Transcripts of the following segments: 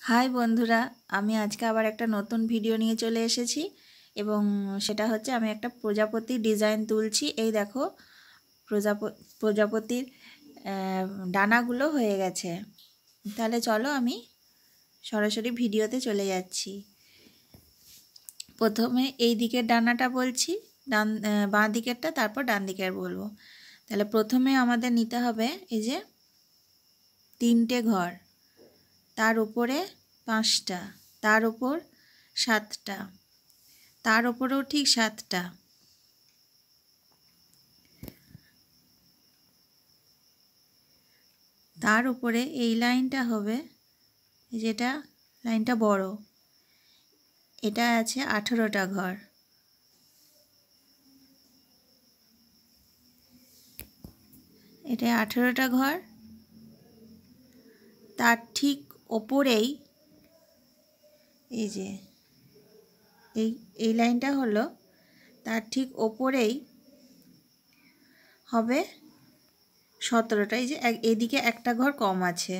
High বন্ধুরা, আমি আজকে আবার একটা নতুন ভিডিও নিয়ে চলে এসেছি এবং সেটা হচ্ছে আমি একটা প্রজাপতি ডিজাইন তুলছি। এই দেখো প্রজাপতির ডানাগুলো হয়ে গেছে। তাহলে চলো আমি সরাসরি ভিডিওতে চলে যাচ্ছি। প্রথমে এই দিকের ডানাটা বলছি, বাঁ দিকেরটা, তারপর ডান দিকের বলবো। তাহলে প্রথমে আমাদের নিতে হবে এই যে 3টে ঘর, তার উপরে 5টা, তার উপর 7টা, তার উপরেও ঠিক 7টা, তার উপরে এই লাইনটা হবে, যেটা লাইনটা বড়, এটা আছে 18টা ঘর। এটা 18টা ঘর। তার ঠিক ওপরেই এই যে এই লাইনটা হলো, তার ঠিক ওপরেই হবে 17টা। এই যে এদিকে একটা ঘর কম আছে,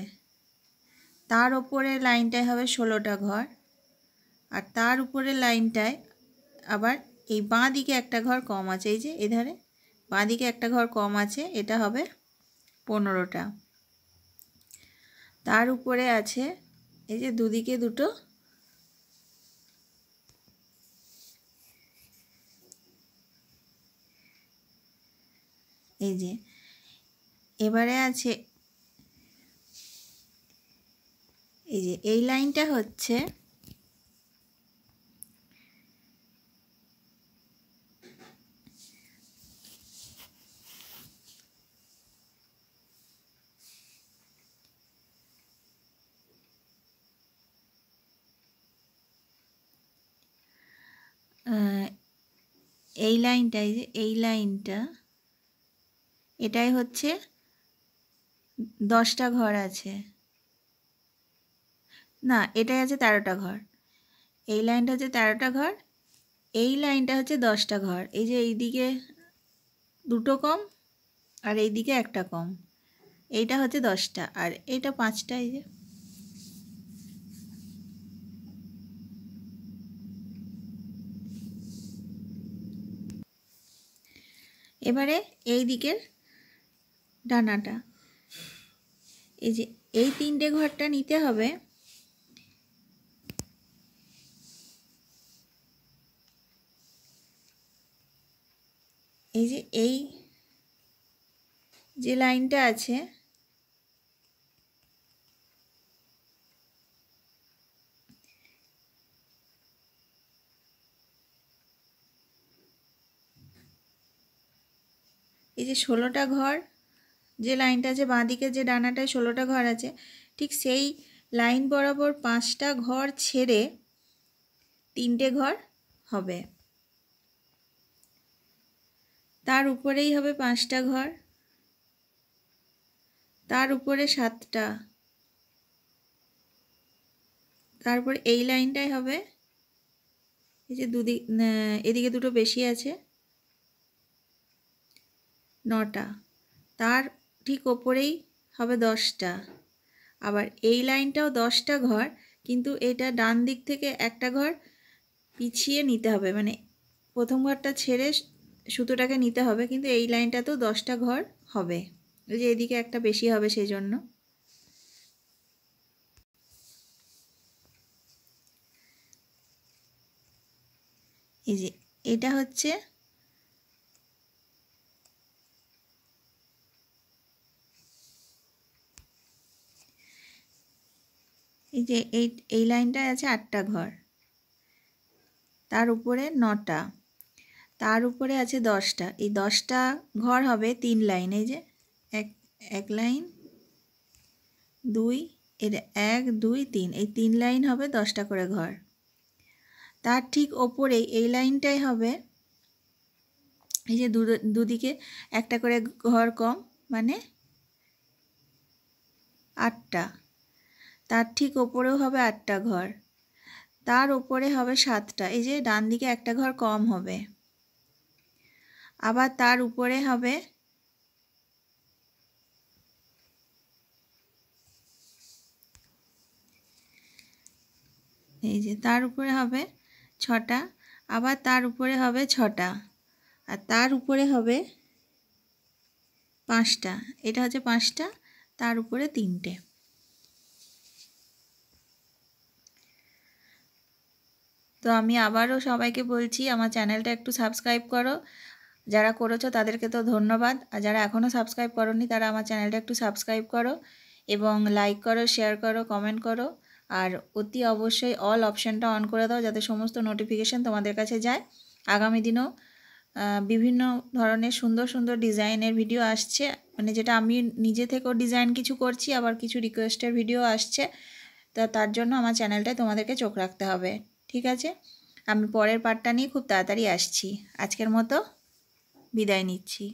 তার ওপরে লাইনটায় হবে 16টা ঘর, আর তার উপরে লাইনটায় আবার এই বাঁ দিকে একটা ঘর কম আছে, এই যে এধারে বাঁ দিকে একটা ঘর কম আছে, এটা হবে 15টা। তার উপরে আছে এই যে দুদিকে দুটো, এই যে এবারে আছে এই যে এই লাইনটা হচ্ছে এই লাইনটা, এই যে এই লাইনটা, এটাই হচ্ছে 10টা ঘর আছে, না এটাই আছে 13টা ঘর। এই লাইনটা হচ্ছে 13টা ঘর, এই লাইনটা হচ্ছে 10টা ঘর। এই যে এইদিকে দুটো কম আর এইদিকে একটা কম, এইটা হচ্ছে 10টা আর এইটা 5টা। এই যে এবারে এই দিকের ডানাটা, এই যে এই 3টে ঘরটা নিতে হবে। এই যে এই যে লাইনটা আছে, এই যে 16টা ঘর, যে লাইনটা আছে বাঁ দিকে, যে ডানাটায় 16টা ঘর আছে, ঠিক সেই লাইন বরাবর 5টা ঘর ছেড়ে 3টে ঘর হবে। তার উপরেই হবে 5টা ঘর, তার উপরে 7টা, তারপর এই লাইনটাই হবে, এই যে এদিকে দুটো বেশি আছে, 9টা, তার ঠিক ওপরেই হবে 10টা। আবার এই লাইনটাও 10টা ঘর, কিন্তু এটা ডান দিক থেকে একটা ঘর পিছিয়ে নিতে হবে, মানে প্রথম ঘরটা ছেড়ে সুতোটাকে নিতে হবে, কিন্তু এই লাইনটাতেও 10টা ঘর হবে, ওই যে এদিকে একটা বেশি হবে সেই জন্য। এই যে এটা হচ্ছে এই যে এই লাইনটায় আছে 8টা ঘর, তার উপরে 9টা, তার উপরে আছে 10টা। এই 10টা ঘর হবে 3 লাইন, এই যে এক লাইন, 2, এটা 1 2 3, এই 3 লাইন হবে 10টা করে ঘর। তার ঠিক ওপরেই এই লাইনটাই হবে, এই যে দুদিকে একটা করে ঘর কম, মানে 8টা, তার ঠিক ওপরেও হবে 8টা ঘর, তার ওপরে হবে 7টা, এই যে ডান দিকে একটা ঘর কম হবে, আবার তার উপরে হবে এই যে তার উপরে হবে 6টা, আবার তার উপরে হবে 6টা, আর তার উপরে হবে 5টা। এটা হচ্ছে 5টা, তার উপরে 3টে। তো আমি আবারও সবাইকে বলছি, আমার চ্যানেলটা একটু সাবস্ক্রাইব করো। যারা করেছো তাদেরকে তো ধন্যবাদ, আর যারা এখনও সাবস্ক্রাইব করোনি তারা আমার চ্যানেলটা একটু সাবস্ক্রাইব করো এবং লাইক করো, শেয়ার করো, কমেন্ট করো, আর অতি অবশ্যই অল অপশানটা অন করে দাও যাতে সমস্ত নোটিফিকেশান তোমাদের কাছে যায়। আগামী দিনেও বিভিন্ন ধরনের সুন্দর সুন্দর ডিজাইনের ভিডিও আসছে, মানে যেটা আমি নিজে থেকেও ডিজাইন কিছু করছি, আবার কিছু রিকোয়েস্টের ভিডিও আসছে। তার জন্য আমার চ্যানেলটায় তোমাদেরকে চোখ রাখতে হবে, ঠিক আছে? আমি পরের পার্টটা নিয়ে খুব তাড়াতাড়ি আসছি। আজকের মতো বিদায় নিচ্ছি।